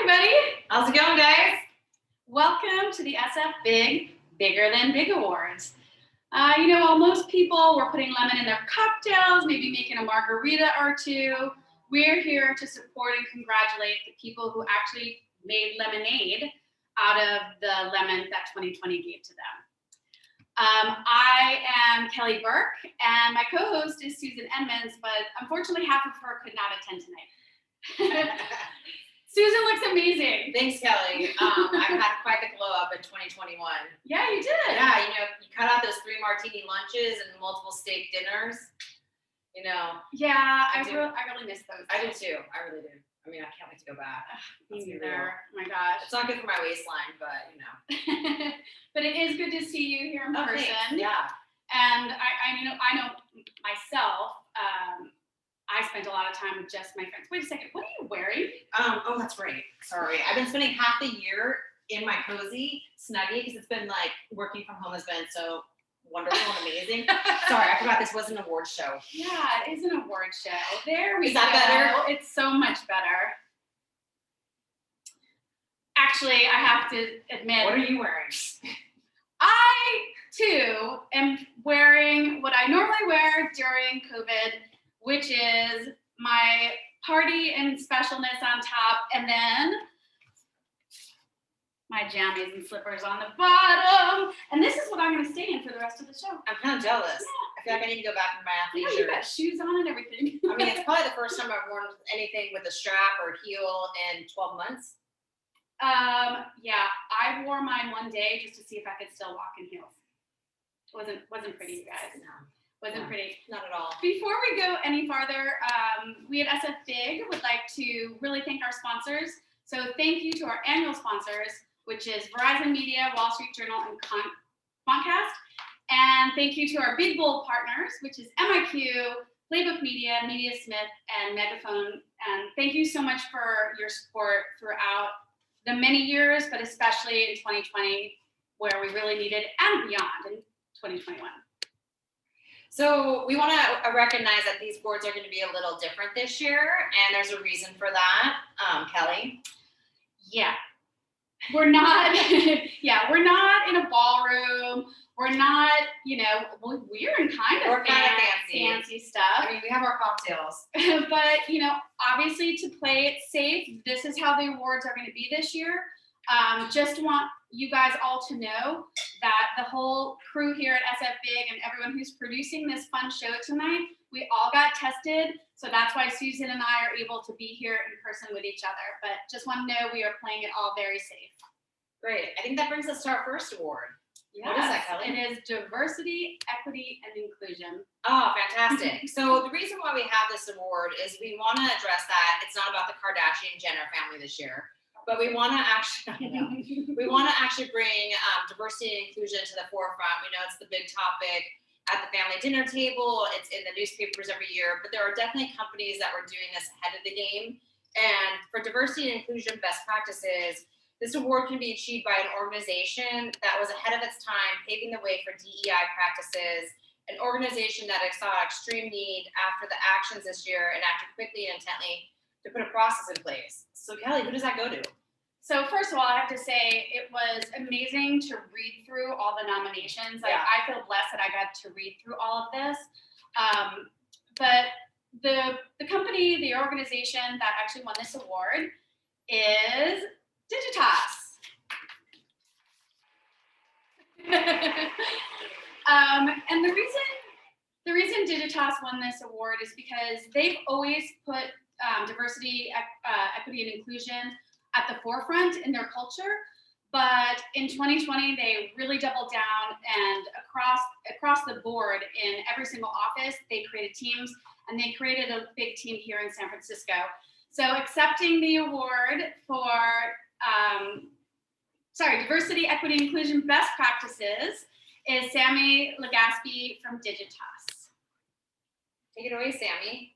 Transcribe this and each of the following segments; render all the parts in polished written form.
everybody. How's it going, guys? Welcome to the sfBIG Bigger Than Big Awards. While most people were putting lemon in their cocktails, maybe making a margarita or two, we're here to support and congratulate the people who actually made lemonade out of the lemon that 2020 gave to them. I am Kelly Burke, and my co-host is Susan Edmonds, but unfortunately half of her could not attend tonight. Susan looks amazing. Thanks, Kelly. I've had quite the glow up in 2021. Yeah, you did. Yeah, you cut out those 3 martini lunches and multiple steak dinners. Yeah, I really miss those. I do too. I really do. I mean, I can't wait to go back. Me neither. Oh my gosh. It's not good for my waistline, but But it is good to see you here in person. Thanks. Yeah. And I know myself. I spent a lot of time with just my friends. Wait a second. What are you wearing? Oh, that's right. Sorry. I've been spending half the year in my cozy Snuggie because it's been like working from home has been so wonderful and amazing. Sorry, I forgot this was an award show. Yeah, it is an award show. There we go. Is that better? It's so much better. Actually, I have to admit. What are you wearing? I, too, am wearing what I normally wear during COVID, which is my party and specialness on top, and then my jammies and slippers on the bottom. And this is what I'm going to stay in for the rest of the show. I'm kind of jealous. Yeah. I feel like I need to go back to my athlete You got shoes on and everything. I mean, it's probably the first time I've worn anything with a strap or heel in 12 months. Yeah, I wore mine one day just to see if I could still walk in heels. Wasn't pretty, you guys. No. Wasn't pretty. Not at all. Before we go any farther, we at sfBIG would like to really thank our sponsors. So thank you to our annual sponsors, which is Verizon Media, Wall Street Journal, and Quantcast. And thank you to our big bold partners, which is MIQ, Playbook Media, Media Smith, and Megaphone. And thank you so much for your support throughout the many years, but especially in 2020, where we really needed it, and beyond in 2021. So we want to recognize that these boards are going to be a little different this year, and there's a reason for that. Kelly? Yeah. We're not in a ballroom. We're not, we're in We're kind of fancy stuff. I mean, we have our cocktails. But, obviously to play it safe, this is how the awards are going to be this year. Just want you guys all to know that the whole crew here at sfBIG and everyone who's producing this fun show tonight, we all got tested. So that's why Susan and I are able to be here in person with each other. But just want to know we are playing it all very safe. Great. I think that brings us to our first award. Yes, what is that, Kelly? It is diversity, equity, and inclusion. Oh, fantastic. So the reason why we have this award is we want to address that it's not about the Kardashian-Jenner family this year. But we want to actually bring diversity and inclusion to the forefront. We know it's the big topic at the family dinner table. It's in the newspapers every year. But there are definitely companies that were doing this ahead of the game. And for diversity and inclusion best practices, this award can be achieved by an organization that was ahead of its time, paving the way for DEI practices, an organization that saw extreme need after the actions this year and acted quickly and intently to put a process in place. So Kelly, who does that go to? So first of all, I have to say it was amazing to read through all the nominations. Yeah. I feel blessed that I got to read through all of this. But the company, the organization that actually won this award is Digitas. And the reason Digitas won this award is because they've always put diversity, equity, and inclusion at the forefront in their culture. But in 2020, they really doubled down, and across the board in every single office, they created teams, and they created a big team here in San Francisco. So accepting the award for diversity, equity, inclusion best practices is Sammy Legaspi from Digitas. Take it away, Sammy.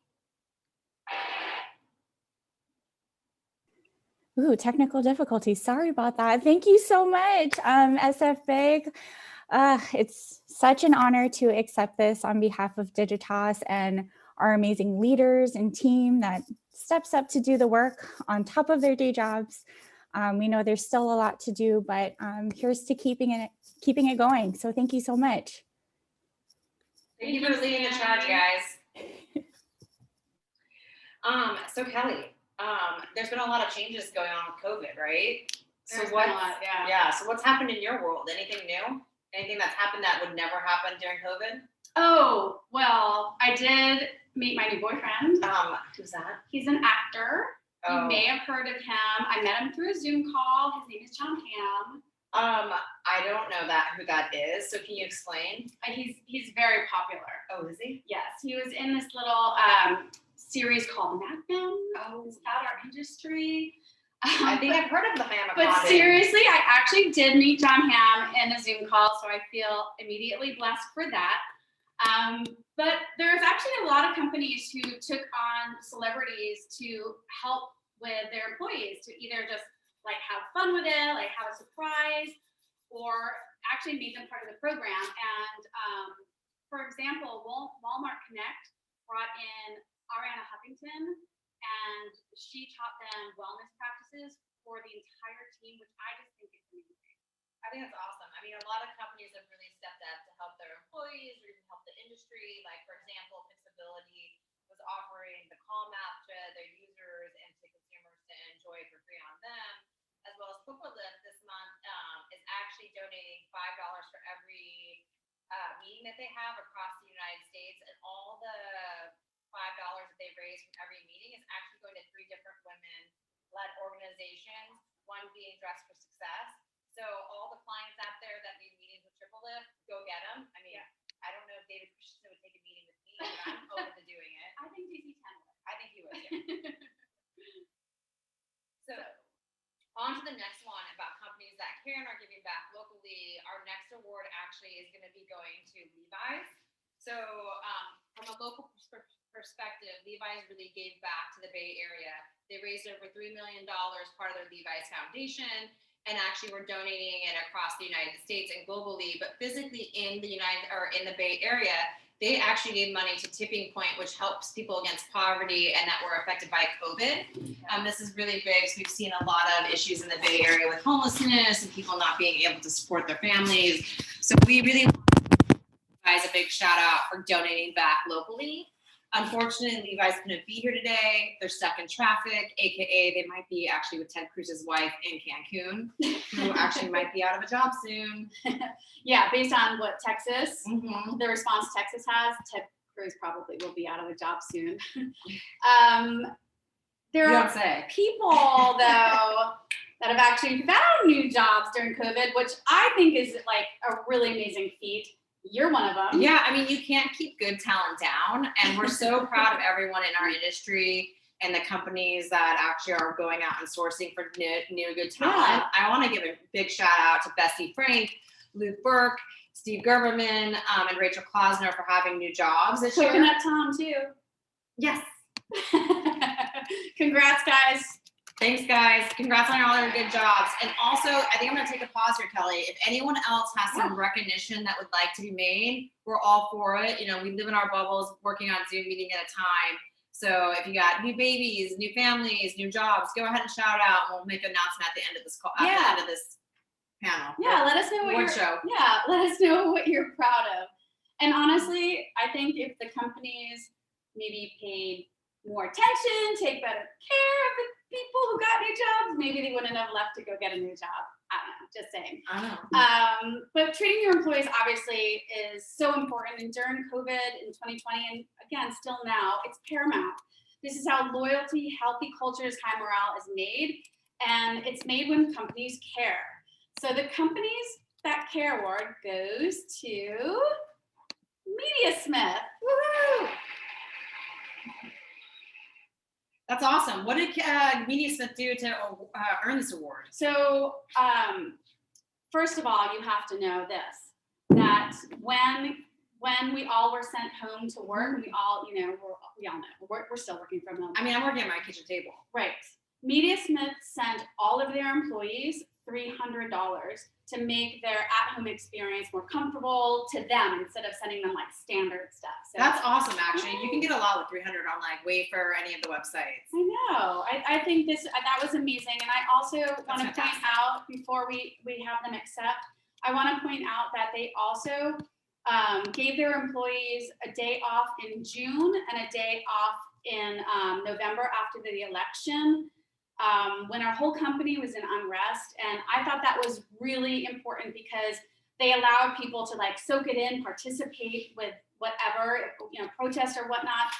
Ooh, technical difficulties. Sorry about that. Thank you so much, sfBIG. It's such an honor to accept this on behalf of Digitas and our amazing leaders and team that steps up to do the work on top of their day jobs. We know there's still a lot to do, but here's to keeping it going. So thank you so much. Thank you for leading the charge, guys. So Kelly, there's been a lot of changes going on with COVID, right? So There's what? been a lot, yeah. Yeah. So what's happened in your world? Anything new? Anything that's happened that would never happen during COVID? Oh, well, I did meet my new boyfriend. Who's that? He's an actor. Oh. You may have heard of him. I met him through a Zoom call. His name is John Hamm. I don't know who that is. So can you explain? He's very popular. Oh, is he? Yes, he was in this little series called Mad Men. Oh, It's about our industry. I think I've heard of the Hamm. But seriously, I actually did meet John Hamm in a Zoom call, so I feel immediately blessed for that. But there's actually a lot of companies who took on celebrities to help with their employees, to either just like have fun with it, like have a surprise, or actually made them part of the program. And for example, Walmart Connect brought in Ariana Huffington, and she taught them wellness practices for the entire team, which I just think is amazing. I think that's awesome. I mean, a lot of companies have really stepped up to help their employees or even help the industry. Like, for example, Fixability was offering the Calm app to their users and to consumers to enjoy for free on them, as well as Lift this month is actually donating $5 for every meeting that they have across the United States, and all the $5 that they raise from every meeting is actually going to 3 different women-led organizations, one being Dress for Success. So all the clients out there that need meetings with Triple Lift, go get them. I mean, I don't know if David Christensen would take a meeting with me, but I'm open to doing it. I think DC10 would. I think he would too. So on to the next one about companies that care and are giving back locally. Our next award actually is going to be going to Levi's. So from a local perspective, Levi's really gave back to the Bay Area. They raised over $3 million, part of their Levi's Foundation, and actually we're donating it across the United States and globally. But physically in the Bay Area, they actually gave money to Tipping Point, which helps people against poverty and that were affected by COVID. This is really big. So we've seen a lot of issues in the Bay Area with homelessness and people not being able to support their families. So we really want to give guys a big shout out for donating back locally. Unfortunately, Levi's couldn't be here today. They're stuck in traffic, AKA they might be actually with Ted Cruz's wife in Cancun, who actually might be out of a job soon. Yeah, based on what Texas, Mm-hmm. the response Texas has, Ted Cruz probably will be out of a job soon. There are people, though, that have actually found new jobs during COVID, which I think is like a really amazing feat. You're one of them. Yeah, I mean, you can't keep good talent down. And we're so proud of everyone in our industry and the companies that actually are going out and sourcing for new good talent. I want to give a big shout out to Bessie Frank, Luke Burke, Steve Gerberman, and Rachel Klausner for having new jobs this year. Coconut Tom, too. Yes. Congrats, guys. Thanks, guys. Congrats on all your good jobs. And also, I think I'm going to take a pause here, Kelly. If anyone else has some recognition that would like to be made, we're all for it. You know, we live in our bubbles, working on Zoom meeting at a time. So if you got new babies, new families, new jobs, go ahead and shout out. And we'll make an announcement at the end of this call, at the end of this panel. Yeah, let us know what let us know what you're proud of. And honestly, I think if the companies maybe paid more attention, take better care of the people who got new jobs, maybe they wouldn't have left to go get a new job. I don't know, just saying. I know. But treating your employees obviously is so important. And during COVID in 2020, and again, still now, it's paramount. This is how loyalty, healthy cultures, high morale is made. And it's made when companies care. So the companies that care award goes to MediaSmith. Woohoo! That's awesome. What did MediaSmith do to earn this award? So, first of all, you have to know this, that when we all were sent home to work, we all know, we're still working from home. I mean, I'm working at my kitchen table. Right. MediaSmith sent all of their employees $300 to make their at-home experience more comfortable to them instead of sending them like standard stuff. So That's awesome, actually. You can get a lot with 300 on like Wayfair or any of the websites. I know. I think that was amazing. And I also want to point fantastic. out before we have them accept, I want to point out that they also gave their employees a day off in June and a day off in November after the election, when our whole company was in unrest. And I thought that was really important because they allowed people to like soak it in, participate with whatever, protest or whatnot.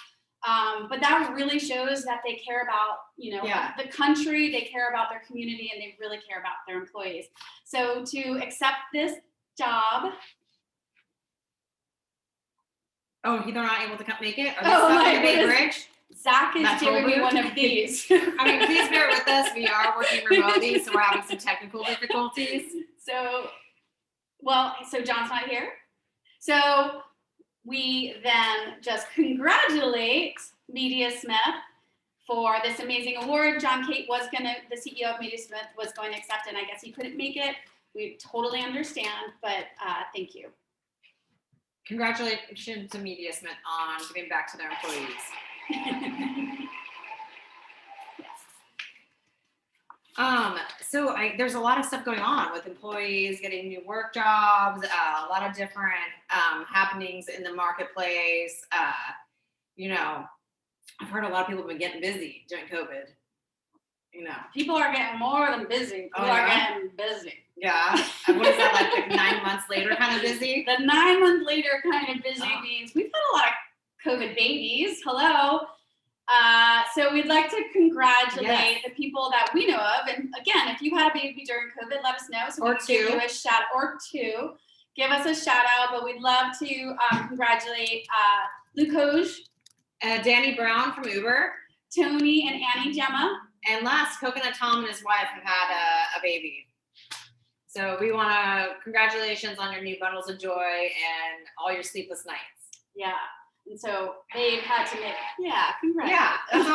But that really shows that they care about, the country, they care about their community, and they really care about their employees. So to accept this job. Oh, they're not able to make it? Are they Oh, stuck my in the Bay goodness. Bridge? Zach is That's giving me over. one of these. I mean, please bear with us. We are working remotely, so we're having some technical difficulties. So John's not here. So we then just congratulate Media Smith for this amazing award. John Cate the CEO of Media Smith was going to accept it, and I guess he couldn't make it. We totally understand, but thank you. Congratulations to Media Smith on giving back to their employees. So there's a lot of stuff going on with employees getting new work jobs, a lot of different happenings in the marketplace. I've heard a lot of people have been getting busy during COVID. People are getting more than busy. People are getting busy. Yeah. And what is that, like 9 months later kind of busy? The 9 month later kind of busy means we've had a lot of COVID babies. Hello. So we'd like to congratulate the people that we know of. And again, if you had a baby during COVID, let us know. So we can give you a shout or two. Give us a shout out. But we'd love to congratulate Luke Hoge, Danny Brown from Uber, Tony and Annie Gemma. And last, Coconut Tom and his wife have had a baby. So we want to congratulations on your new bundles of joy and all your sleepless nights. Yeah. And so they've had to make, congrats. Yeah, that's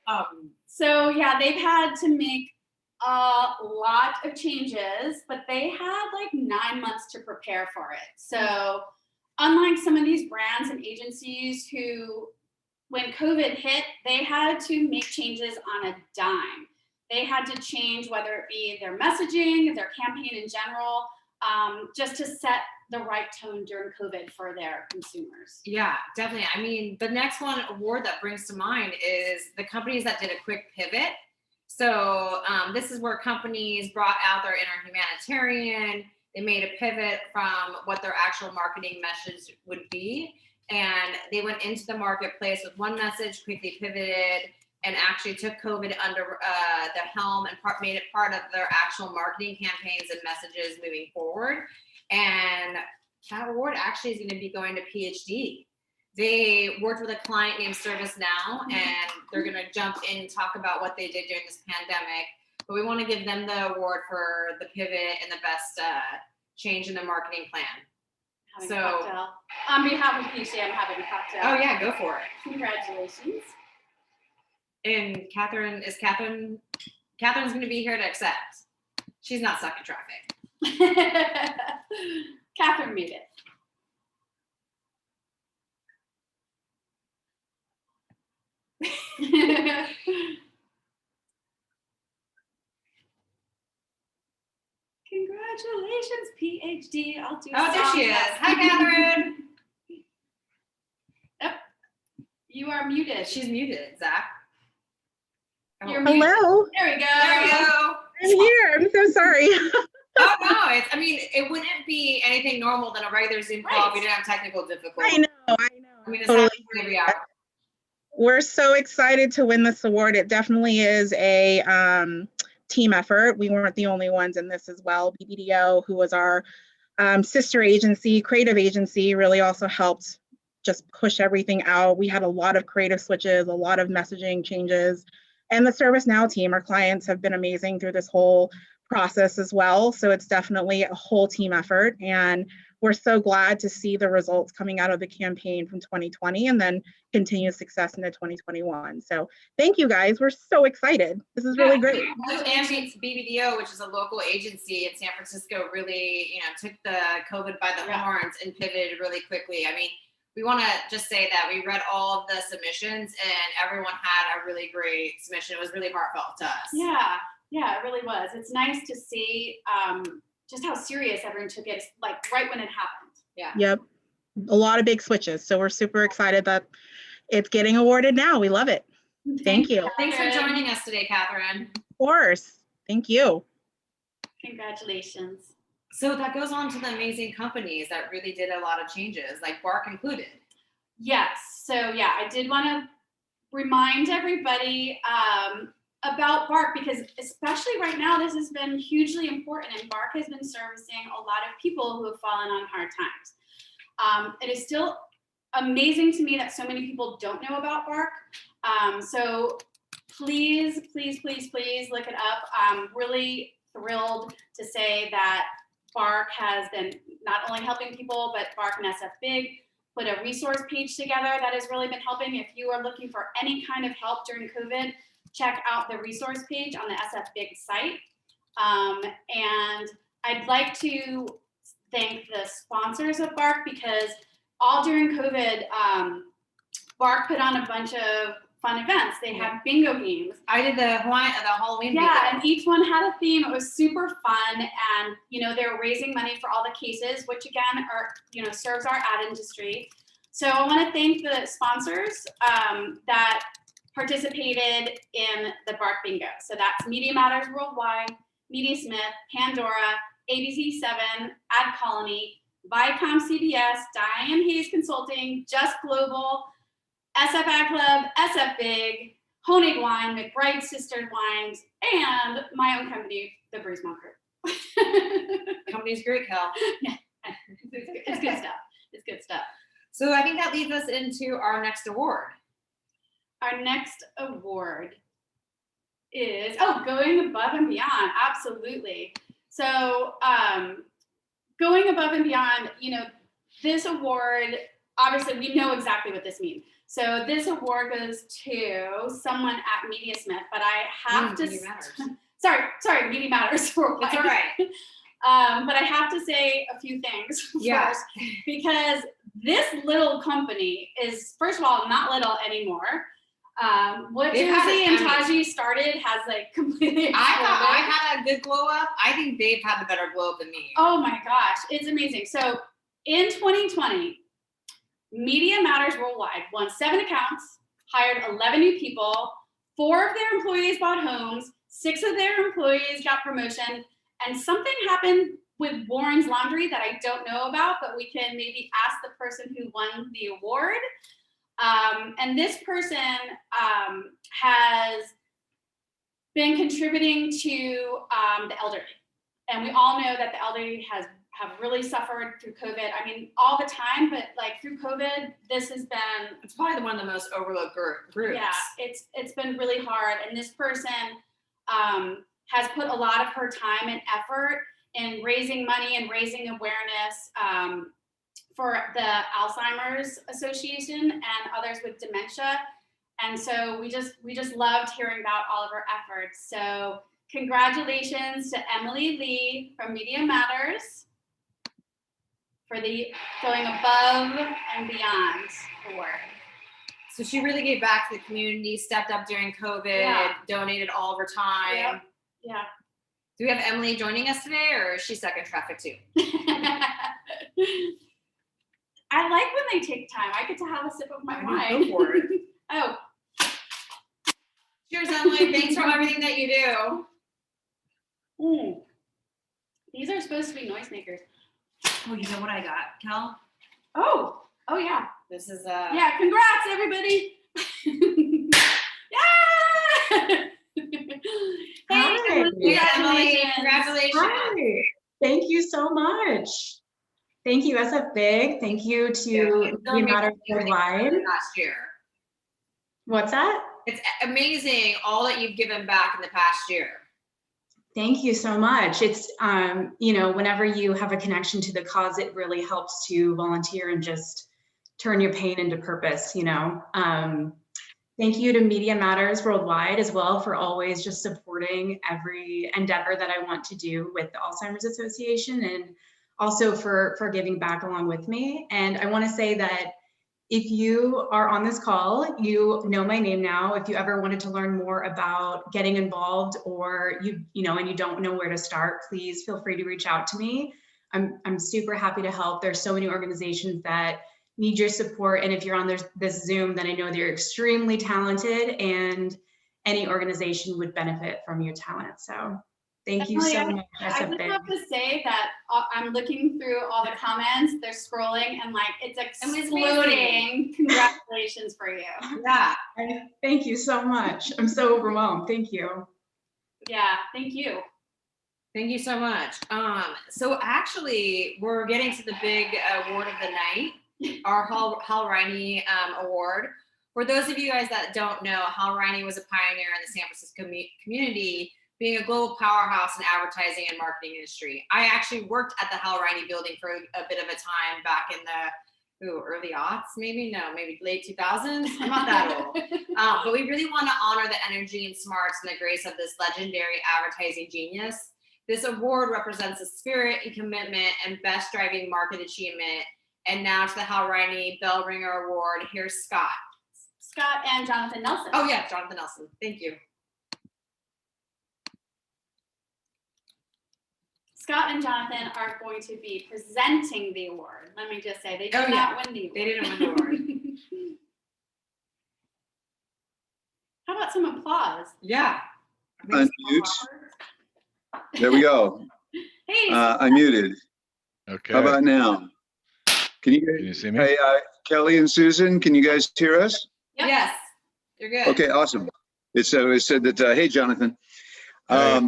awesome. So yeah, they've had to make a lot of changes, but they had like 9 months to prepare for it. So unlike some of these brands and agencies who, when COVID hit, they had to make changes on a dime. They had to change whether it be their messaging, their campaign in general, just to set the right tone during COVID for their consumers. Yeah, definitely. I mean, the next award that brings to mind is the companies that did a quick pivot. So this is where companies brought out their inner humanitarian. They made a pivot from what their actual marketing message would be. And they went into the marketplace with one message, quickly pivoted, and actually took COVID under the helm and made it part of their actual marketing campaigns and messages moving forward. And that award actually is going to be going to PhD. They worked with a client named ServiceNow, and they're going to jump in and talk about what they did during this pandemic. But we want to give them the award for the pivot and the best change in the marketing plan. Having a cocktail. On behalf of PhD, I'm having a cocktail. Oh yeah, go for it. Congratulations. And Catherine's going to be here to accept. She's not stuck in traffic. Catherine made it. Congratulations, PhD. I'll do Oh, there she is. Hi, Catherine. Oh, you are muted. She's muted, Zach. Oh. You're muted. Hello. There we go. There we go. I'm here. I'm so sorry. Oh no, it wouldn't be anything normal than a regular Zoom call if we didn't have technical difficulties. I know. I mean, it's Totally. happening every hour. We're so excited to win this award. It definitely is a team effort. We weren't the only ones in this as well. BBDO, who was our sister agency, creative agency, really also helped just push everything out. We had a lot of creative switches, a lot of messaging changes. And the ServiceNow team, our clients have been amazing through this whole process as well. So it's definitely a whole team effort. And we're so glad to see the results coming out of the campaign from 2020 and then continued success into 2021. So thank you guys. We're so excited. This is really great. And BBDO, which is a local agency in San Francisco, really, took the COVID by the horns and pivoted really quickly. I mean, we want to just say that we read all of the submissions and everyone had a really great submission. It was really heartfelt to us. Yeah, it really was. It's nice to see just how serious everyone took it, like right when it happened. Yeah. Yep. A lot of big switches. So we're super excited that it's getting awarded now. We love it. Thank you. Thanks for joining us today, Catherine. Of course. Thank you. Congratulations. So that goes on to the amazing companies that really did a lot of changes, like Bark included. Yes. So yeah, I did want to remind everybody about Bark, because especially right now, this has been hugely important, and Bark has been servicing a lot of people who have fallen on hard times. It is still amazing to me that so many people don't know about Bark. So please look it up. I'm really thrilled to say that Bark has been not only helping people, but Bark and sfBIG put a resource page together that has really been helping. If you are looking for any kind of help during COVID, check out the resource page on the sfBIG site. And I'd like to thank the sponsors of Bark, because all during COVID, Bark put on a bunch of fun events. They had bingo games. I did the Halloween bingo. Yeah, and each one had a theme. It was super fun, and they were raising money for all the cases, which again are serves our ad industry. So I want to thank the sponsors that participated in the Bark bingo. So that's Media Matters Worldwide, Media Smith, Pandora, ABC7, Ad Colony, Viacom CBS, Diane Hayes Consulting, Just Global, SF Ad Club, sfBIG, Honig Wine, McBride Sistered Wines, and my own company, the Breezemont Group. Company's great, Cal. Yeah, it's good stuff. It's good stuff. So I think that leads us into our next award. Our next award is, going above and beyond. Absolutely. So going above and beyond, this award, obviously we know exactly what this means. So this award goes to someone at Media Smith, but I have to, Media Matters. sorry, Media Matters Worldwide. That's all right. But I have to say a few things first, because this little company is, first of all, not little anymore. What Josie and Taji started has completely exploded. I had a good glow up. I think they've had the better glow up than me. Oh my gosh, it's amazing. So in 2020, Media Matters Worldwide won 7 accounts, hired 11 new people, 4 of their employees bought homes, 6 of their employees got promotion, and something happened with Warren's Laundry that I don't know about, but we can maybe ask the person who won the award. And this person has been contributing to the elderly. And we all know that the elderly have really suffered through COVID. I mean, all the time, but through COVID, this has been... It's probably one of the most overlooked groups. Yeah, it's been really hard. And this person has put a lot of her time and effort in raising money and raising awareness for the Alzheimer's Association and others with dementia. And so we just loved hearing about all of her efforts. So congratulations to Emily Lee from Media Matters for the Going Above and Beyond award. So she really gave back to the community, stepped up during COVID, donated all of her time. Yep. Yeah. Do we have Emily joining us today, or is she stuck in traffic too? I like when they take time. I get to have a sip of my wine. Go for it. Oh. Cheers, Emily. Thanks for everything that you do. These are supposed to be noisemakers. Oh, you know what I got, Kel? Oh yeah. This is Yeah, congrats everybody. Yeah. Hey, Emily, congratulations. Hi. Thank you so much. Thank you, sfBIG. Thank you to Media Matters Worldwide. Last year. What's that? It's amazing all that you've given back in the past year. Thank you so much. It's, you know, whenever you have a connection to the cause, it really helps to volunteer and just turn your pain into purpose, you know. Thank you to Media Matters Worldwide as well for always just supporting every endeavor that I want to do with the Alzheimer's Association, and also for giving back along with me. And I want to say that if you are on this call, you know my name now. If you ever wanted to learn more about getting involved, or you know, and you don't know where to start, please feel free to reach out to me. I'm super happy to help. There's so many organizations that need your support. And if you're on this Zoom, then I know that you're extremely talented, and any organization would benefit from your talent. So thank you so much. I just have to say that I'm looking through all the comments. They're scrolling and like it's exploding. Congratulations for you. Yeah. Thank you so much. I'm so overwhelmed. Thank you. Yeah, thank you. Thank you so much. So actually, we're getting to the big award of the night, our Hal Reiny award. For those of you guys that don't know, Hal Reiny was a pioneer in the San Francisco community, being a global powerhouse in advertising and marketing industry. I actually worked at the Hal Reiny building for a bit of a time back in the early aughts, maybe late 2000s. I'm not that old. But we really want to honor the energy and smarts and the grace of this legendary advertising genius. This award represents the spirit and commitment and best driving market achievement. And now to the Hal Reiny Bellringer Award, here's Scott. Scott and Jonathan Nelson. Oh yeah, Jonathan Nelson, thank you. Scott and Jonathan are going to be presenting the award. Let me just say, they did not win the award. They didn't win the award. How about some applause? Yeah. Unmute. There we go. Hey. I'm muted. Okay. How about now? Can you see me? Hey, Kelly and Susan, can you guys hear us? Yep. Yes, you're good. Okay, awesome. It said that, hey, Jonathan. Hey.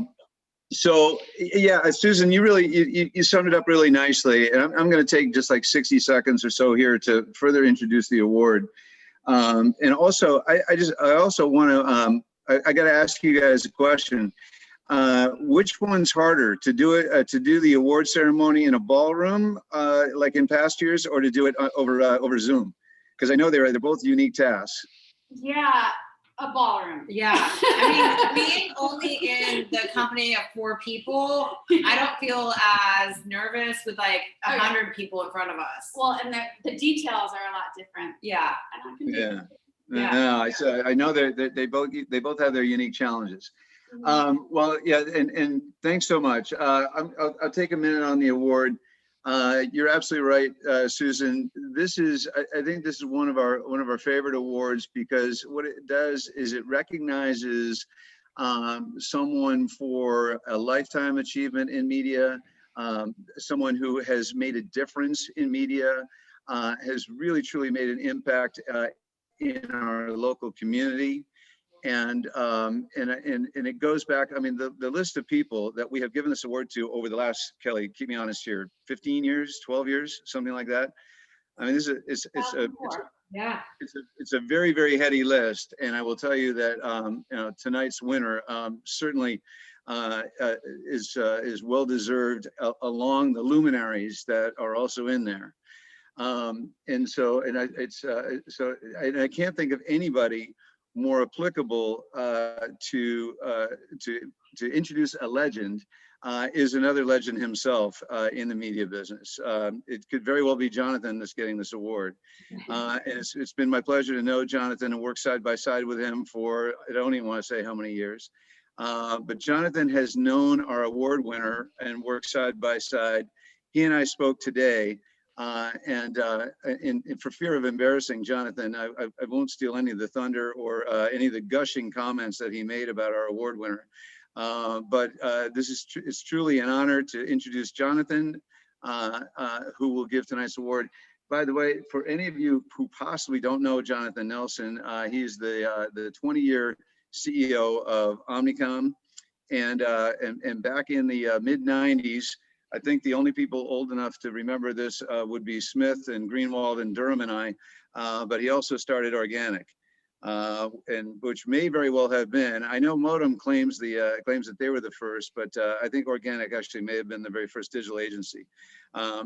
So yeah, Susan, you summed it up really nicely. And I'm going to take just like 60 seconds or so here to further introduce the award. And also, I also want to, I got to ask you guys a question. Which one's harder, to do the award ceremony in a ballroom, like in past years, or to do it over Zoom? Because I know they're both unique tasks. Yeah, a ballroom. Yeah, I mean, being only in the company of 4 people, I don't feel as nervous with like 100 people in front of us. Well, and the details are a lot different. Yeah. Yeah. Yeah. No, I know they both have their unique challenges. Well, yeah, and thanks so much. I'll take a minute on the award. You're absolutely right, Susan. I think this is one of our favorite awards, because what it does is it recognizes someone for a lifetime achievement in media, someone who has made a difference in media, has really truly made an impact in our local community. And it goes back, I mean, the list of people that we have given this award to over the last, Kelly, keep me honest here, 15 years, 12 years, something like that. I mean, it's a very, very heady list. And I will tell you that, you know, tonight's winner certainly is well-deserved along the luminaries that are also in there. And I can't think of anybody more applicable to introduce a legend is another legend himself in the media business. It could very well be Jonathan that's getting this award. And it's been my pleasure to know Jonathan and work side by side with him for, I don't even want to say how many years. But Jonathan has known our award winner and worked side by side. He and I spoke today. And for fear of embarrassing Jonathan, I won't steal any of the thunder or any of the gushing comments that he made about our award winner. But it's truly an honor to introduce Jonathan, who will give tonight's award. By the way, for any of you who possibly don't know Jonathan Nelson, he's the 20-year CEO of Omnicom, and back in the mid-90s. I think the only people old enough to remember this would be Smith and Greenwald and Durham and I, but he also started Organic. and which may very well have been. I know Modem claims that they were the first, but I think Organic actually may have been the very first digital agency.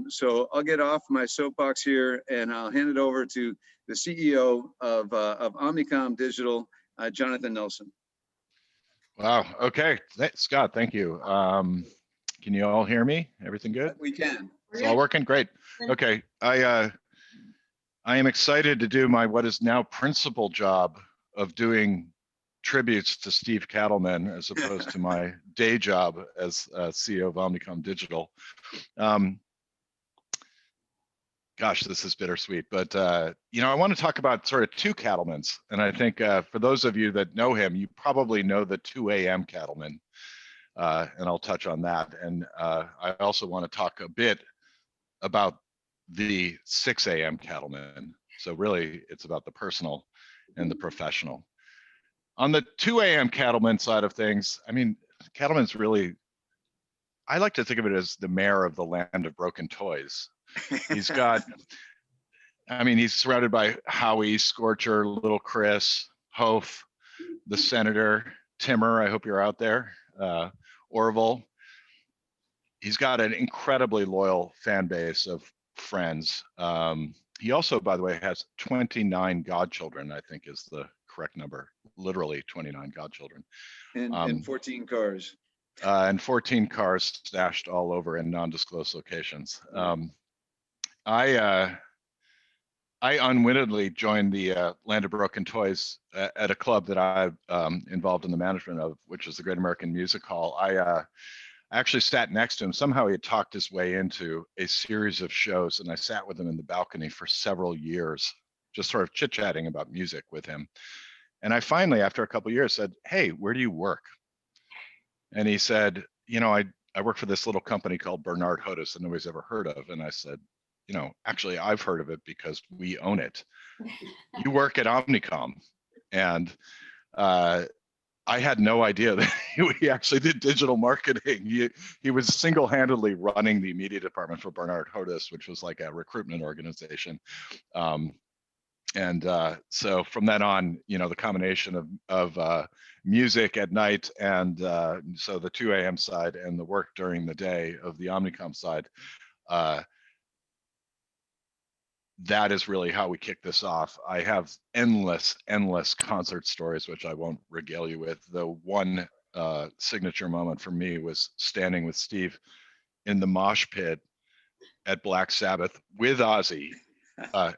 So I'll get off my soapbox here, and I'll hand it over to the CEO of Omnicom Digital, Jonathan Nelson. Wow. Okay, Scott, thank you. Can you all hear me? Everything good? We can. It's all working? Great. Okay, I am excited to do my what is now principal job of doing tributes to Steve Cattleman as opposed to my day job as CEO of Omnicom Digital. Gosh, this is bittersweet, but you know, I want to talk about sort of two Cattlemans, and I think for those of you that know him, you probably know the 2 a.m. Cattleman, and I'll touch on that. And I also want to talk a bit about the 6 a.m. Cattleman. So really, it's about the personal and the professional. On the 2 a.m. Cattleman side of things, I mean, Cattleman's really, I like to think of it as the mayor of the land of broken toys. He's got, I mean, he's surrounded by Howie, Scorcher, Little Chris, Hof, the Senator, Timmer, I hope you're out there, Orville. He's got an incredibly loyal fan base of friends. He also, by the way, has 29 godchildren, I think is the correct number, literally 29 godchildren. And 14 cars. And 14 cars stashed all over in non-disclosed locations. I unwittingly joined the Land of Broken Toys at a club that I'm involved in the management of, which is the Great American Music Hall. I actually sat next to him. Somehow he had talked his way into a series of shows, and I sat with him in the balcony for several years, just sort of chit-chatting about music with him. And I finally, after a couple of years, said, "Hey, where do you work?" And he said, "You know, I work for this little company called Bernard Hodes that nobody's ever heard of." And I said, "You know, actually, I've heard of it because we own it. You work at Omnicom." And I had no idea that he actually did digital marketing. He was single-handedly running the media department for Bernard Hodes, which was like a recruitment organization. So from then on, you know, the combination of music at night and so the 2 a.m. side and the work during the day of the Omnicom side, that is really how we kick this off. I have endless concert stories, which I won't regale you with. The one signature moment for me was standing with Steve in the mosh pit at Black Sabbath with Ozzy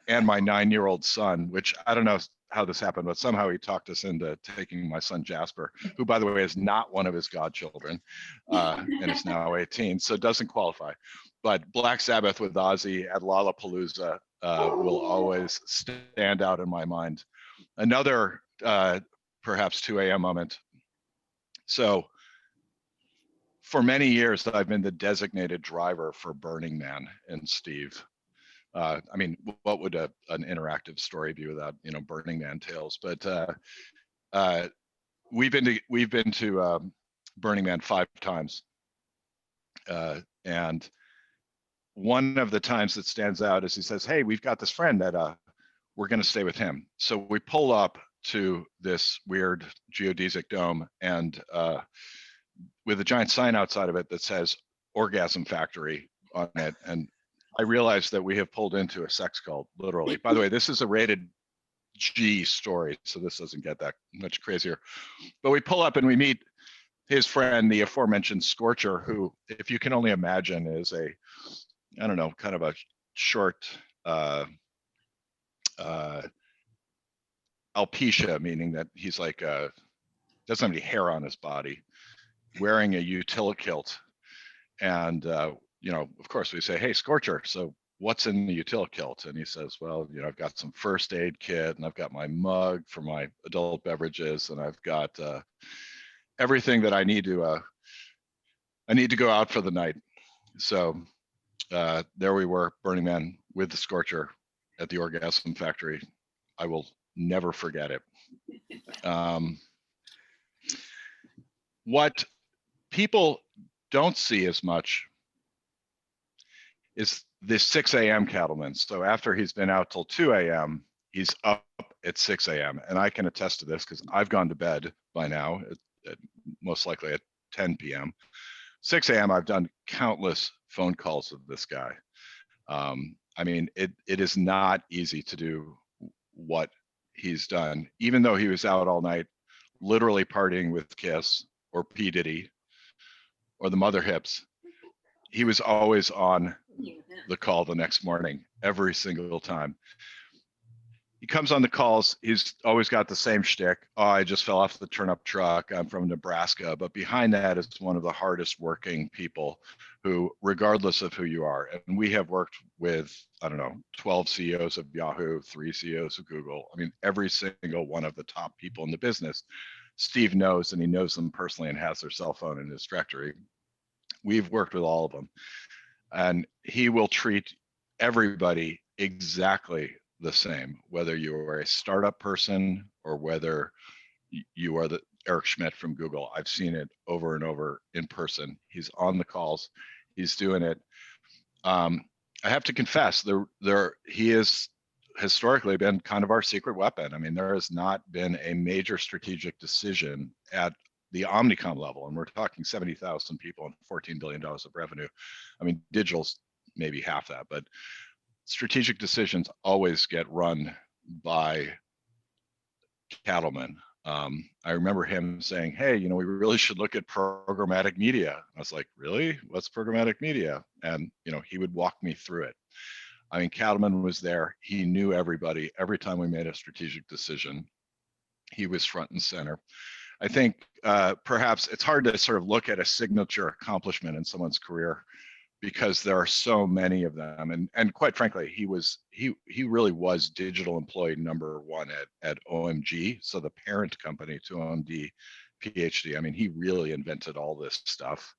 and my 9-year-old son, which I don't know how this happened, but somehow he talked us into taking my son Jasper, who, by the way, is not one of his godchildren and is now 18, so doesn't qualify. But Black Sabbath with Ozzy at Lollapalooza will always stand out in my mind. Another perhaps 2 a.m. moment. So for many years, I've been the designated driver for Burning Man and Steve. I mean, what would an interactive story be without, you know, Burning Man tales? But we've been to Burning Man 5 times, and one of the times that stands out is he says, "Hey, we've got this friend that we're going to stay with him." So we pull up to this weird geodesic dome, and with a giant sign outside of it that says "Orgasm Factory" on it, and I realized that we have pulled into a sex cult, literally. By the way, this is a rated G story, so this doesn't get that much crazier. But we pull up and we meet his friend, the aforementioned Scorcher, who, if you can only imagine, is a, I don't know, kind of a short alopecia, meaning that he's like, doesn't have any hair on his body, wearing a utilikilt. And, you know, of course we say, "Hey, Scorcher, so what's in the utilikilt?" And he says, "Well, you know, I've got some first aid kit, and I've got my mug for my adult beverages, and I've got everything that I need to go out for the night." So there we were, Burning Man with the Scorcher at the Orgasm Factory. I will never forget it. What people don't see as much is this 6 a.m. Cattleman. So after he's been out till 2 a.m., he's up at 6 a.m. And I can attest to this because I've gone to bed by now, most likely at 10 p.m. 6 a.m. I've done countless phone calls with this guy. I mean, it is not easy to do what he's done, even though he was out all night, literally partying with Kiss or P. Diddy or the Mother Hips. He was always on the call the next morning, every single time. He comes on the calls. He's always got the same shtick. Oh, I just fell off the turnip truck. I'm from Nebraska. But behind that is one of the hardest working people who, regardless of who you are, and we have worked with, I don't know, 12 CEOs of Yahoo, 3 CEOs of Google. I mean, every single one of the top people in the business, Steve knows, and he knows them personally and has their cell phone in his directory. We've worked with all of them. And he will treat everybody exactly the same, whether you are a startup person or whether you are the Eric Schmidt from Google. I've seen it over and over in person. He's on the calls. He's doing it. I have to confess, he has historically been kind of our secret weapon. I mean, there has not been a major strategic decision at the Omnicom level, and we're talking 70,000 people and $14 billion of revenue. I mean, digital's maybe half that, but strategic decisions always get run by cattlemen. I remember him saying, hey, you know, we really should look at programmatic media. I was like, really? What's programmatic media? And, you know, he would walk me through it. I mean, Cattleman was there. He knew everybody. Every time we made a strategic decision, he was front and center. I think perhaps it's hard to sort of look at a signature accomplishment in someone's career because there are so many of them. And quite frankly, he really was digital employee number one at OMG, so the parent company to OMD PhD. I mean, he really invented all this stuff,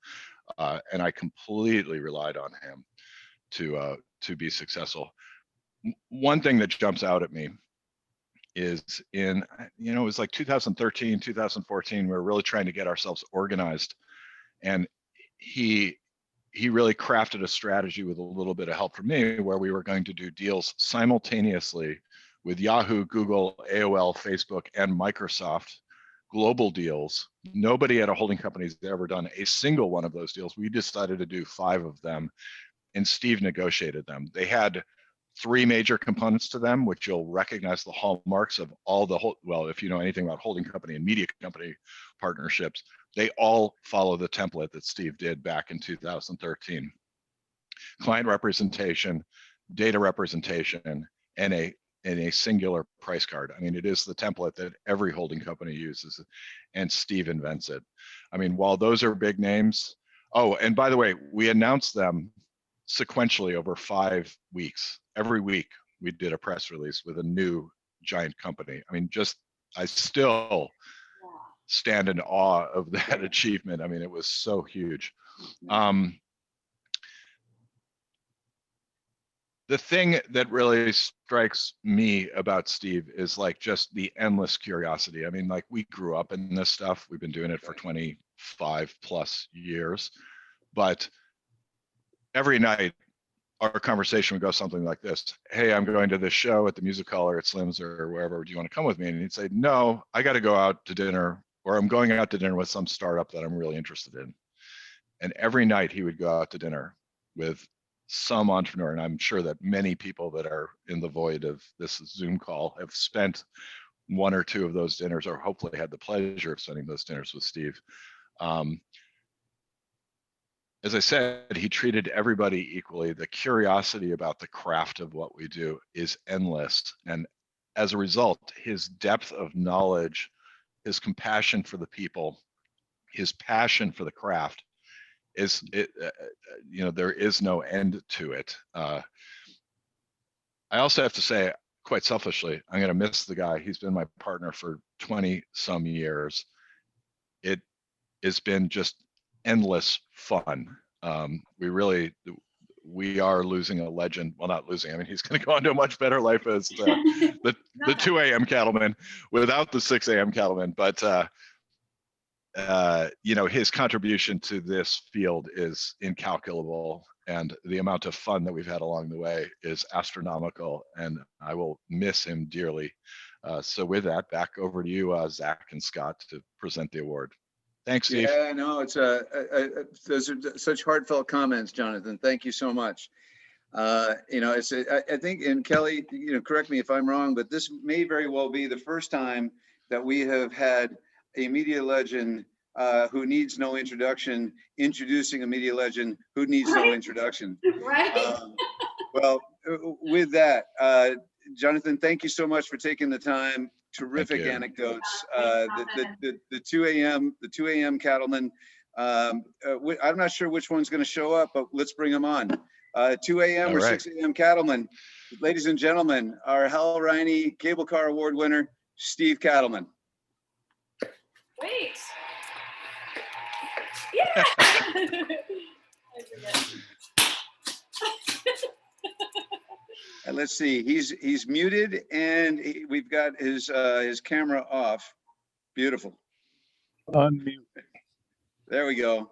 and I completely relied on him to be successful. One thing that jumps out at me is in, you know, it was like 2013, 2014, we were really trying to get ourselves organized, and he really crafted a strategy with a little bit of help from me where we were going to do deals simultaneously with Yahoo, Google, AOL, Facebook, and Microsoft, global deals. Nobody at a holding company has ever done a single one of those deals. We decided to do 5 of them, and Steve negotiated them. They had 3 major components to them, which you'll recognize the hallmarks of all the well, if you know anything about holding company and media company partnerships, they all follow the template that Steve did back in 2013. Client representation, data representation, and a singular price card. I mean, it is the template that every holding company uses, and Steve invents it. I mean, while those are big names, oh, and by the way, we announced them sequentially over 5 weeks. Every week we did a press release with a new giant company. I mean, I still stand in awe of that achievement. I mean, it was so huge. The thing that really strikes me about Steve is like just the endless curiosity. I mean, like, we grew up in this stuff. We've been doing it for 25 plus years, but every night our conversation would go something like this. Hey, I'm going to this show at the Music Hall or at Slim's or wherever. Do you want to come with me? And he'd say, no, I got to go out to dinner, or I'm going out to dinner with some startup that I'm really interested in. And every night he would go out to dinner with some entrepreneur. And I'm sure that many people that are in the void of this Zoom call have spent 1 or 2 of those dinners, or hopefully had the pleasure of spending those dinners with Steve. As I said, he treated everybody equally. The curiosity about the craft of what we do is endless. And as a result, his depth of knowledge, his compassion for the people, his passion for the craft you know, there is no end to it. I also have to say, quite selfishly, I'm going to miss the guy. He's been my partner for 20 some years. It has been just endless fun. We are losing a legend. Well, not losing. I mean, he's going to go on to a much better life as the 2 a.m. cattleman without the 6 a.m. cattleman. But you know, his contribution to this field is incalculable, and the amount of fun that we've had along the way is astronomical. And I will miss him dearly. So with that, back over to you, Zach and Scott, to present the award. Thanks, Steve. Yeah, no, it's those are such heartfelt comments, Jonathan. Thank you so much. It's I think, and Kelly, correct me if I'm wrong, but this may very well be the first time that we have had a media legend who needs no introduction introducing a media legend who needs no introduction. Right? Well, with that, Jonathan, thank you so much for taking the time. Terrific anecdotes. The 2 a.m. cattlemen. I'm not sure which one's going to show up, but let's bring them on. 2 a.m. or 6 a.m. cattlemen. Ladies and gentlemen, our Hal Reiny Cable Car Award winner, Steve Cattleman. Wait. Yeah. I forget. And let's see, he's muted, and we've got his camera off. Beautiful. Unmute. There we go.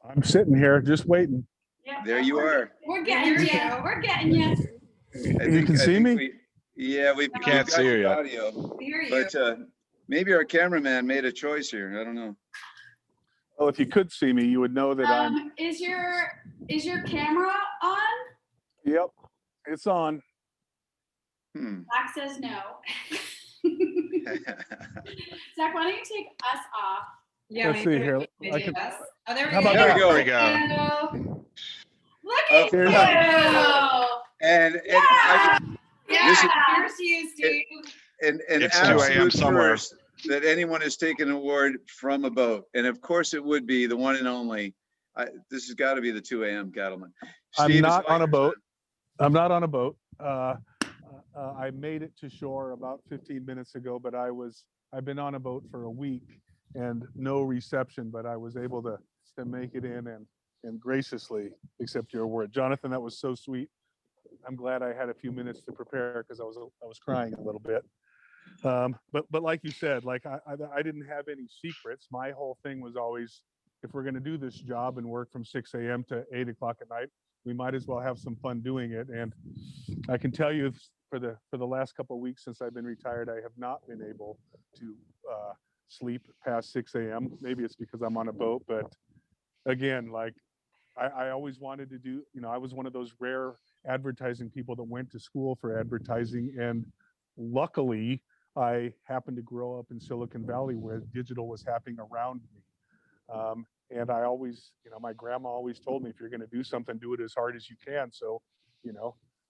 I'm sitting here just waiting. Yeah. There you are. We're getting you. We're getting you. You can see me? We can't see you yet. audio, Hear you. but maybe our cameraman made a choice here. I don't know. Well, if you could see me, you would know that I'm. Is your camera on? Yep, it's on. Zach says no. Zach, why don't you take us off? Yeah, Let's see here. I can, oh, there we How go. about There we go. There we go. Look at There's- you. And Yeah, This is- here's to you, Steve. an It's 2 a.m. absolute somewhere. first that anyone has taken an award from a boat, and of course it would be the one and only. This has got to be the 2 a.m. cattleman. I'm Steve, not it's all on a yours, boat. I'm not on a boat. I made it to shore about 15 minutes ago, but I've been on a boat for a week and no reception, but I was able to make it in and graciously accept your award. Jonathan, that was so sweet. I'm glad I had a few minutes to prepare because I was crying a little bit. But like you said, like I didn't have any secrets. My whole thing was always, if we're going to do this job and work from 6 a.m. to 8 o'clock at night, we might as well have some fun doing it. And I can tell you, for the last couple of weeks since I've been retired, I have not been able to sleep past 6 a.m. Maybe it's because I'm on a boat, but again, like I always wanted to do, I was one of those rare advertising people that went to school for advertising, and luckily I happened to grow up in Silicon Valley where digital was happening around me. And I always, my grandma always told me, if you're going to do something, do it as hard as you can. So,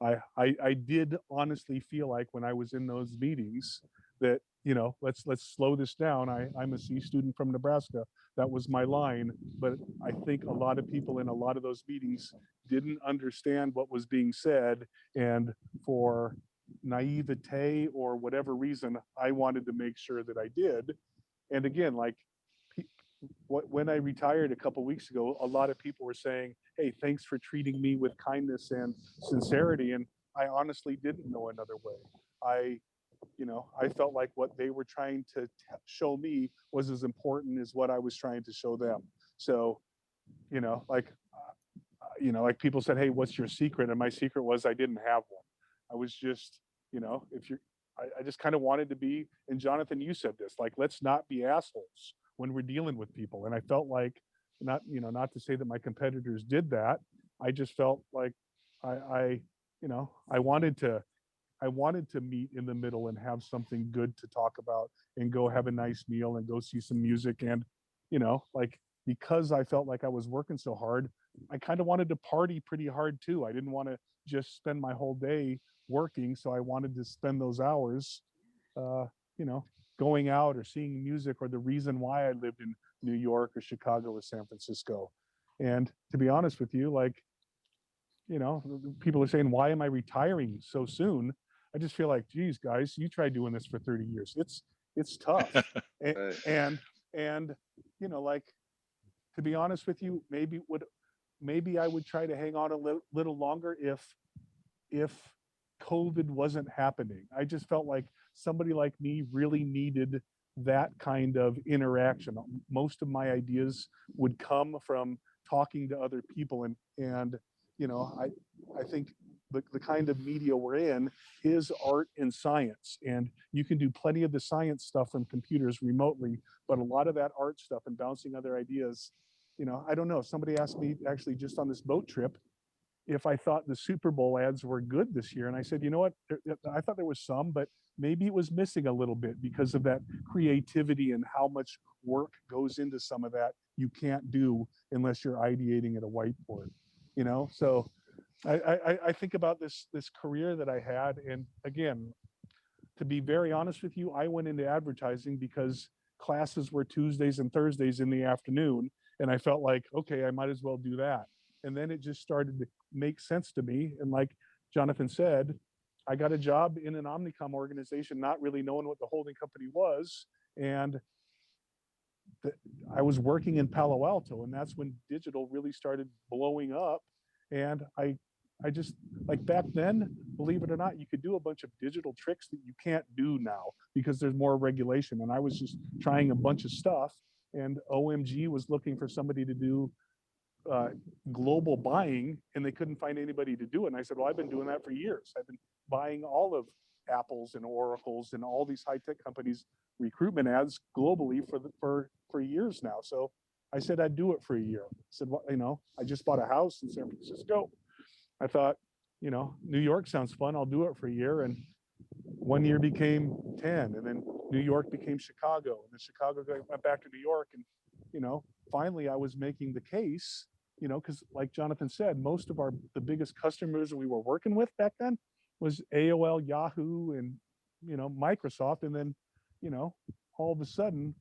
I did honestly feel like when I was in those meetings that, let's slow this down. I'm a C student from Nebraska. That was my line. But I think a lot of people in a lot of those meetings didn't understand what was being said. And for naivete or whatever reason, I wanted to make sure that I did. And again, like when I retired a couple of weeks ago, a lot of people were saying, hey, thanks for treating me with kindness and sincerity. And I honestly didn't know another way. I felt like what they were trying to show me was as important as what I was trying to show them. So, like people said, hey, what's your secret? And my secret was I didn't have one. I was just, I just kind of wanted to be, and Jonathan, you said this, like, let's not be assholes when we're dealing with people. And I felt like, not to say that my competitors did that. I just felt like I wanted to meet in the middle and have something good to talk about and go have a nice meal and go see some music. And, because I felt like I was working so hard, I kind of wanted to party pretty hard too. I didn't want to just spend my whole day working. So I wanted to spend those hours, going out or seeing music, or the reason why I lived in New York or Chicago or San Francisco. And to be honest with you, like, people are saying, why am I retiring so soon? I just feel like, geez, guys, you tried doing this for 30 years. It's tough. and like, to be honest with you, maybe I would try to hang on a little longer if COVID wasn't happening. I just felt like somebody like me really needed that kind of interaction. Most of my ideas would come from talking to other people, and I think the kind of media we're in is art and science. And you can do plenty of the science stuff from computers remotely, but a lot of that art stuff and bouncing other ideas, you know, I don't know. Somebody asked me actually just on this boat trip if I thought the Super Bowl ads were good this year. And I said, you know what, I thought there was some, but maybe it was missing a little bit because of that creativity and how much work goes into some of that you can't do unless you're ideating at a whiteboard, you know? So I think about this career that I had. And again, to be very honest with you, I went into advertising because classes were Tuesdays and Thursdays in the afternoon. And I felt like, okay, I might as well do that. And then it just started to make sense to me. And like Jonathan said, I got a job in an Omnicom organization, not really knowing what the holding company was. And I was working in Palo Alto, and that's when digital really started blowing up. And I just, like back then, believe it or not, you could do a bunch of digital tricks that you can't do now because there's more regulation. And I was just trying a bunch of stuff, and OMG was looking for somebody to do global buying, and they couldn't find anybody to do it. And I said, well, I've been doing that for years. I've been buying all of Apple's and Oracle's and all these high-tech companies recruitment ads globally for years now. So I said I'd do it for a year. I said, well, you know, I just bought a house in San Francisco. I thought, you know, New York sounds fun. I'll do it for a year. And 1 year became 10, and then New York became Chicago, and then Chicago went back to New York. And, you know, finally I was making the case, you know, because like Jonathan said, most of the biggest customers we were working with back then was AOL, Yahoo, and, you know, Microsoft. And then, you know, all of a sudden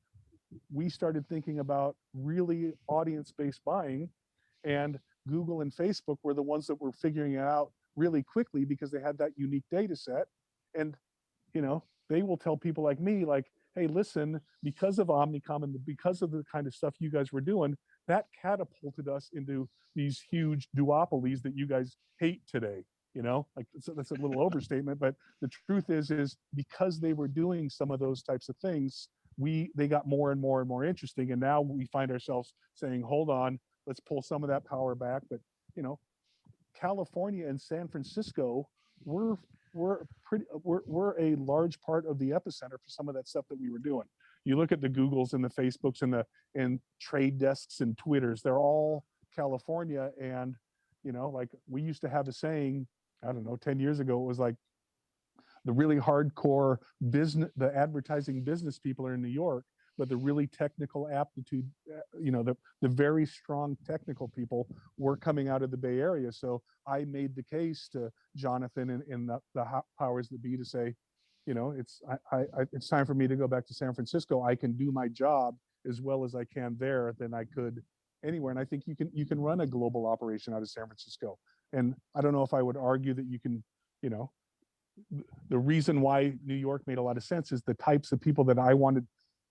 we started thinking about really audience-based buying, and Google and Facebook were the ones that were figuring it out really quickly because they had that unique data set. And, you know, they will tell people like me, like, hey, listen, because of Omnicom and because of the kind of stuff you guys were doing, that catapulted us into these huge duopolies that you guys hate today. You know, like that's a little overstatement, but the truth is because they were doing some of those types of things, they got more and more and more interesting. And now we find ourselves saying, hold on, let's pull some of that power back. But, you know, California and San Francisco we're a large part of the epicenter for some of that stuff that we were doing. You look at the Googles and the Facebooks and trade desks and Twitters, they're all California. And, you know, like we used to have a saying, I don't know, 10 years ago, it was like the really hardcore business, the advertising business people are in New York, but the really technical aptitude, you know, the very strong technical people were coming out of the Bay Area. So I made the case to Jonathan and the powers that be to say, you know, it's time for me to go back to San Francisco. I can do my job as well as I can there than I could anywhere. And I think you can run a global operation out of San Francisco. And I don't know if I would argue that you can, you know, the reason why New York made a lot of sense is the types of people that I wanted,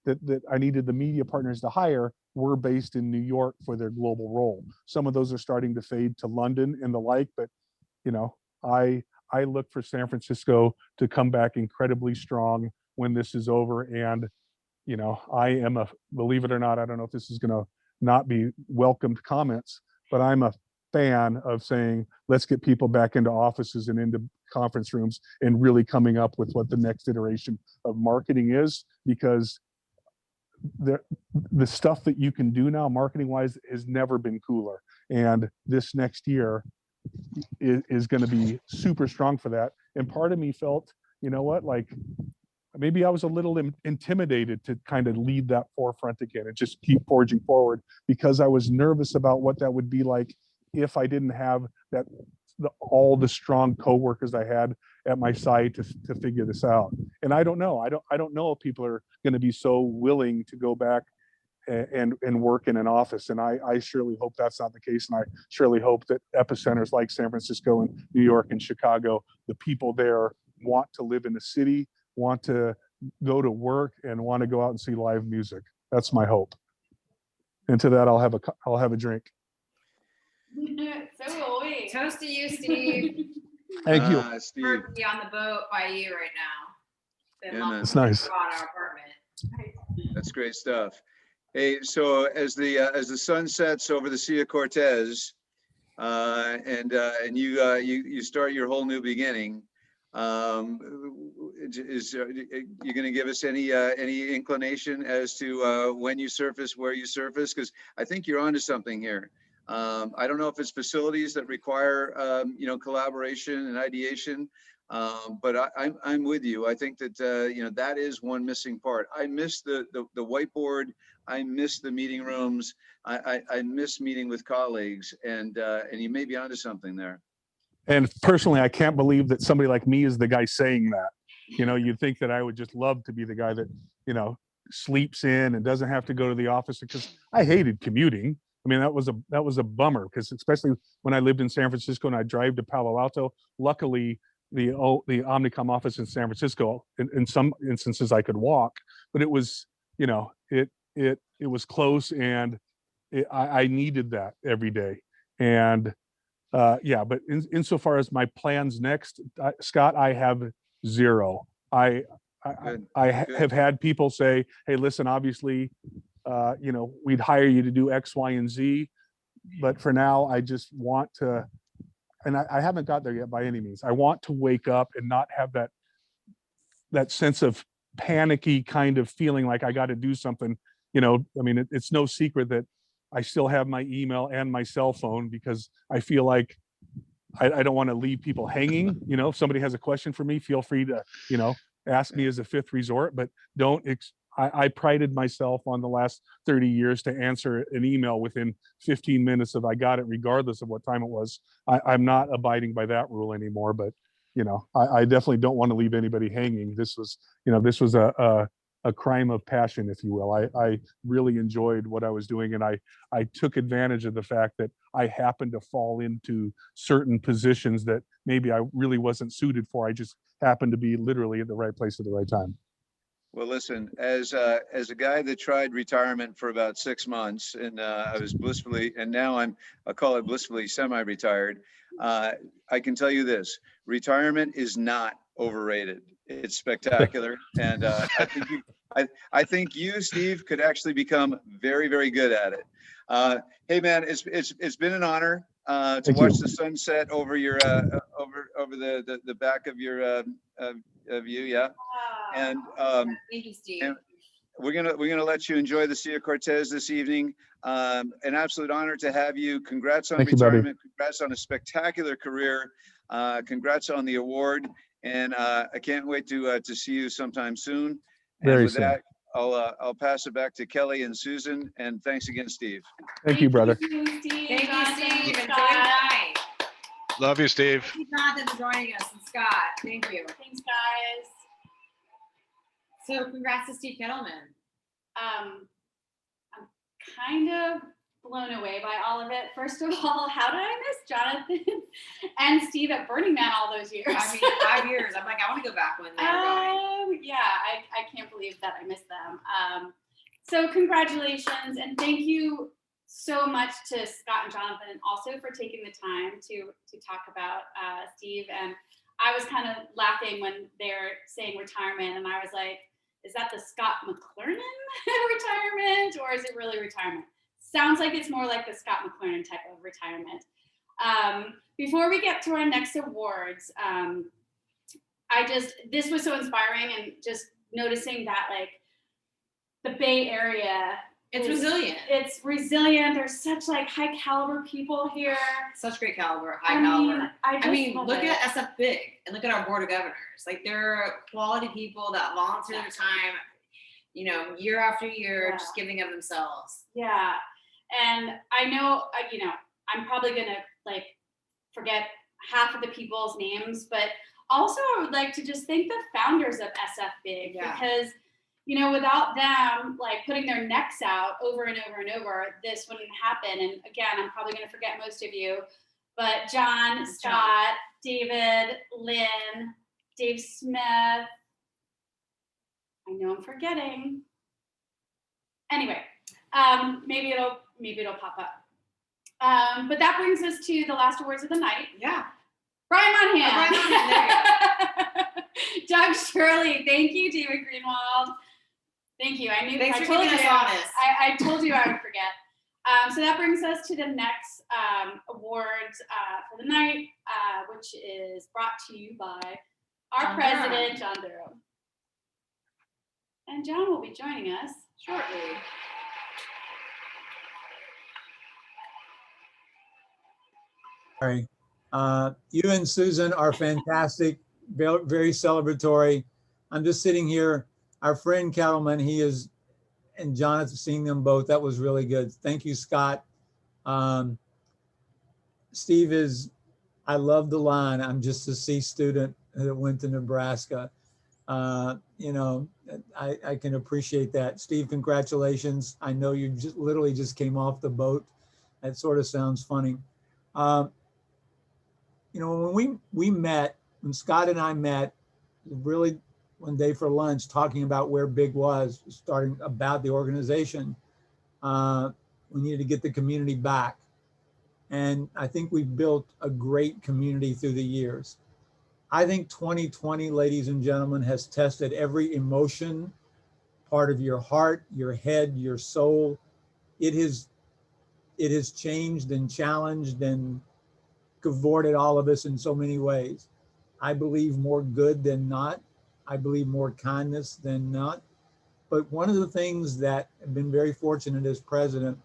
that I needed the media partners to hire were based in New York for their global role. Some of those are starting to fade to London and the like, but, you know, I look for San Francisco to come back incredibly strong when this is over. And, you know, I am believe it or not, I don't know if this is gonna not be welcomed comments, but I'm a fan of saying, let's get people back into offices and into conference rooms and really coming up with what the next iteration of marketing is, because the stuff that you can do now marketing wise has never been cooler. And this next year is going to be super strong for that. And part of me felt, you know what, like maybe I was a little intimidated to kind of lead that forefront again and just keep forging forward, because I was nervous about what that would be like if I didn't have all the strong coworkers I had at my side to figure this out. And I don't know. I don't know if people are going to be so willing to go back and work in an office. And I surely hope that's not the case. And I surely hope that epicenters like San Francisco and New York and Chicago, the people there want to live in the city, want to go to work, and want to go out and see live music. That's my hope. And to that, I'll have a drink. So will we. Toast to you, Steve. Thank you. Steve. We're be on the boat by you right now. Yeah, man. That's nice. On our apartment. That's great stuff. Hey, so as the sun sets over the Sea of Cortez, and you start your whole new beginning. You're going to give us any inclination as to when you surface, where you surface? Because I think you're onto something here. I don't know if it's facilities that require collaboration and ideation, but I'm with you. I think that that is one missing part. I miss the whiteboard. I miss the meeting rooms. I miss meeting with colleagues, and you may be onto something there. And personally, I can't believe that somebody like me is the guy saying that. You'd think that I would just love to be the guy that, sleeps in and doesn't have to go to the office, because I hated commuting. I mean, that was a bummer, because especially when I lived in San Francisco and I drive to Palo Alto, luckily the Omnicom office in San Francisco, in some instances I could walk, but it was, it was close, and I needed that every day. And yeah, but insofar as my plans next, Scott, I have zero. I have had people say, hey, listen, obviously, we'd hire you to do X, Y, and Z, but for now, I just want to, and I haven't got there yet by any means. I want to wake up and not have that sense of panicky kind of feeling like I got to do something. I mean, it's no secret that I still have my email and my cell phone, because I feel like I don't want to leave people hanging. If somebody has a question for me, feel free to, ask me as a fifth resort, but don't. I prided myself on the last 30 years to answer an email within 15 minutes if I got it, regardless of what time it was. I'm not abiding by that rule anymore, but I definitely don't want to leave anybody hanging. This was a crime of passion, if you will. I really enjoyed what I was doing, and I took advantage of the fact that I happened to fall into certain positions that maybe I really wasn't suited for. I just happened to be literally at the right place at the right time. Well, listen, as a guy that tried retirement for about 6 months, and I was blissfully, and now I'll call it blissfully semi-retired. I can tell you this: retirement is not overrated. It's spectacular, and I think you, Steve, could actually become very, very good at it. Hey, man, it's been an honor to watch the sunset over your over the back of your of you, yeah. And thank you, Steve. And we're gonna let you enjoy the Sea of Cortez this evening. An absolute honor to have you. Congrats on retirement. Congrats on a spectacular career. Congrats on the award. And I can't wait to see you sometime soon. And with that, I'll pass it back to Kelly and Susan. And thanks again, Steve. Thank you, brother. Thank you, Steve. Enjoy the night. Love you, Steve. Thank you, Jonathan, for joining us, and Scott. Thank you. Thanks, guys. So congrats to Steve Kettleman. I'm kind of blown away by all of it. First of all, how did I miss Jonathan and Steve at Burning Man all those years? I mean, 5 years. I'm like, I want to go back when they were going. Yeah, I can't believe that I missed them. So congratulations, and thank you so much to Scott and Jonathan also for taking the time to talk about Steve. And I was kind of laughing when they're saying retirement, and I was like, is that the Scott McClernand retirement, or is it really retirement? Sounds like it's more like the Scott McClernand type of retirement. Before we get to our next awards, this was so inspiring, and just noticing that like the Bay Area, it's resilient. It's resilient. There's such like high caliber people here. Such great caliber, high caliber. I mean, look at sfBIG and look at our board of governors. Like, they're quality people that volunteer their time, year after year, just giving of themselves. Yeah, and I know, I'm probably gonna like forget half of the people's names, but also I would like to just thank the founders of sfBIG, because without them like putting their necks out over and over and over, this wouldn't happen. And again, I'm probably going to forget most of you, but John, Scott, David, Lynn, Dave Smith. I know I'm forgetting. Anyway, maybe it'll pop up. But that brings us to the last awards of the night. Yeah. Brian Monahan. Brian Monahan, there you go. Doug Shirley. Thank you, David Greenwald. Thank you. I knew. Thanks for keeping us honest. I told you I would forget. So that brings us to the next awards for the night, which is brought to you by our John president, John Durham. And John will be joining us shortly. Sorry. You and Susan are fantastic, very celebratory. I'm just sitting here. Our friend Cattleman, he is, and Jonathan, seeing them both, that was really good. Thank you, Scott. Steve is, I love the line, I'm just a C student that went to Nebraska. You know, I can appreciate that. Steve, congratulations. I know you just literally just came off the boat. That sort of sounds funny. You know, when we met, when Scott and I met, really one day for lunch, talking about where Big was, starting about the organization, we needed to get the community back. And I think we've built a great community through the years. I think 2020, ladies and gentlemen, has tested every emotion, part of your heart, your head, your soul. It has changed and challenged and cavorted all of us in so many ways. I believe more good than not. I believe more kindness than not. But one of the things that I've been very fortunate as president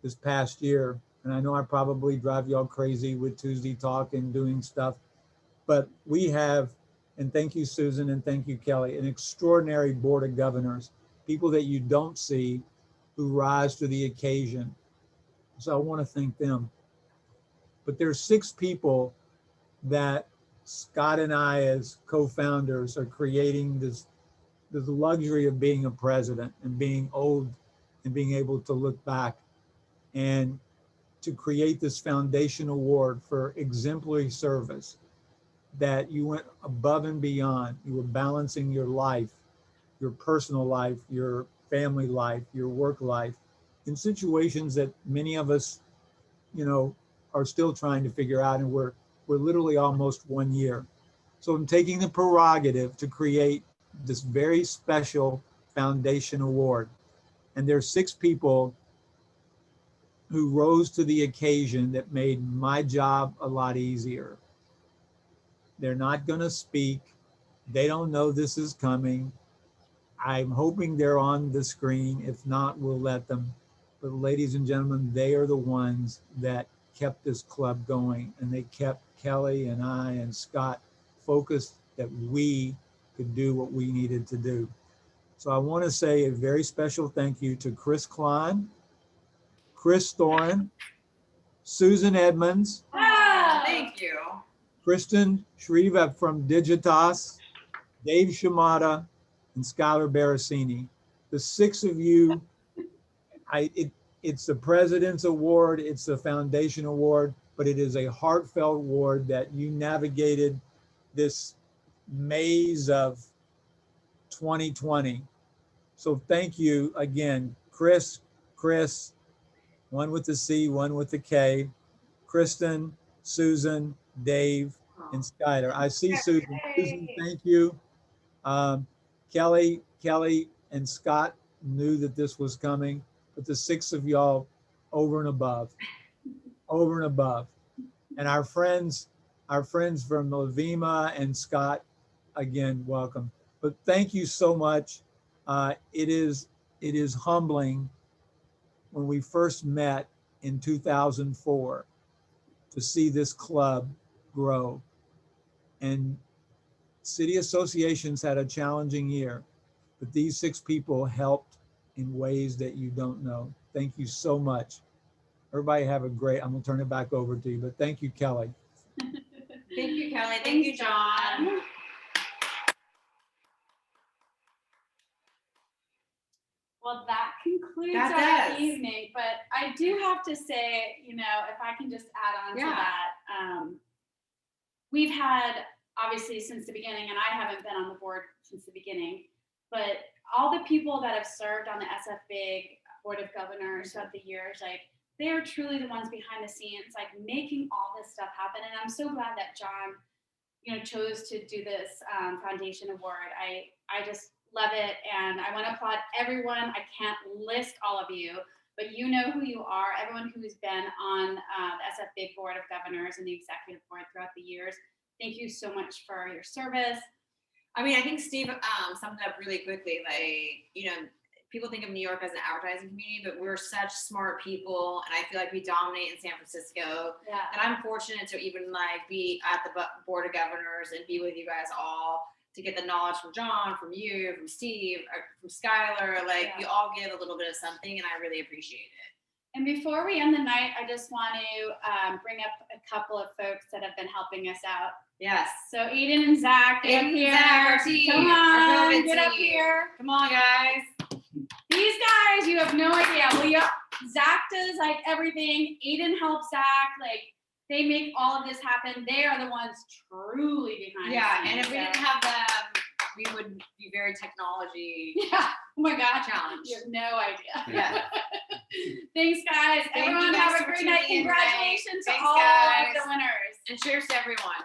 this past year, and I know I probably drive y'all crazy with Tuesday Talk and doing stuff, but we have, and thank you, Susan, and thank you, Kelly, an extraordinary board of governors, people that you don't see who rise to the occasion. So I want to thank them. But there's 6 people that Scott and I, as co-founders, are creating this luxury of being a president and being old and being able to look back and to create this foundation award for exemplary service, that you went above and beyond. You were balancing your life, your personal life, your family life, your work life, in situations that many of us, you know, are still trying to figure out, and we're literally almost 1 year. So I'm taking the prerogative to create this very special foundation award. And there's 6 people who rose to the occasion that made my job a lot easier. They're not going to speak. They don't know this is coming. I'm hoping they're on the screen. If not, we'll let them. But ladies and gentlemen, they are the ones that kept this club going, and they kept Kelly and I and Scott focused that we could do what we needed to do. So I want to say a very special thank you to Chris Klein, Chris Thorin, Susan Edmonds, Thank you. Kristen Shreva from Digitas, Dave Shimada, and Skylar Barasini. The 6 of you, it's the President's Award, it's the Foundation Award, but it is a heartfelt award that you navigated this maze of 2020. So thank you again, Chris, one with the C, one with the K, Kristen, Susan, Dave, and Skylar. I see Susan. Susan, thank you. Kelly and Scott knew that this was coming, but the 6 of y'all over and above. And our friends from Lavima and Scott, again, welcome. But thank you so much. It is humbling when we first met in 2004 to see this club grow. And city associations had a challenging year, but these 6 people helped in ways that you don't know. Thank you so much. Everybody have a great, I'm gonna turn it back over to you, but thank you, Kelly. Thank you, Kelly. Thank you, John. Well, that concludes That our does. evening, but I do have to say, you know, if I can just add on to that, we've had, obviously since the beginning, and I haven't been on the board since the beginning, but all the people that have served on the sfBIG Board of Governors throughout the years, like, they are truly the ones behind the scenes, like making all this stuff happen. And I'm so glad that John, you know, chose to do this foundation award. I just love it, and I want to applaud everyone. I can't list all of you, but you know who you are. Everyone who's been on the sfBIG Board of Governors and the Executive Board throughout the years, thank you so much for your service. I mean, I think Steve summed it up really quickly. Like, you know, people think of New York as an advertising community, but we're such smart people, and I feel like we dominate in San Francisco. Yeah. And I'm fortunate to even like be at the Board of Governors and be with you guys all to get the knowledge from John, from you, from Steve, from Skylar. Like, you all give a little bit of something, and I really appreciate it. And before we end the night, I just want to bring up a couple of folks that have been helping us out. Yes. So Eden and Zach, get up here. Zach, our team, Come our on, COVID get up team. here. Come on, guys. These guys, you have no idea. Well, Zach does like everything. Eden helps Zach. Like, they make all of this happen. They are the ones truly behind Yeah, the scenes. and if we didn't have them, we would be very technology Yeah. Oh my God. challenged. You have no idea. Yeah. Thanks, guys. Thank you Everyone guys have a for great tuning night. in tonight. Congratulations to Thanks, all guys. of the winners. And cheers to everyone.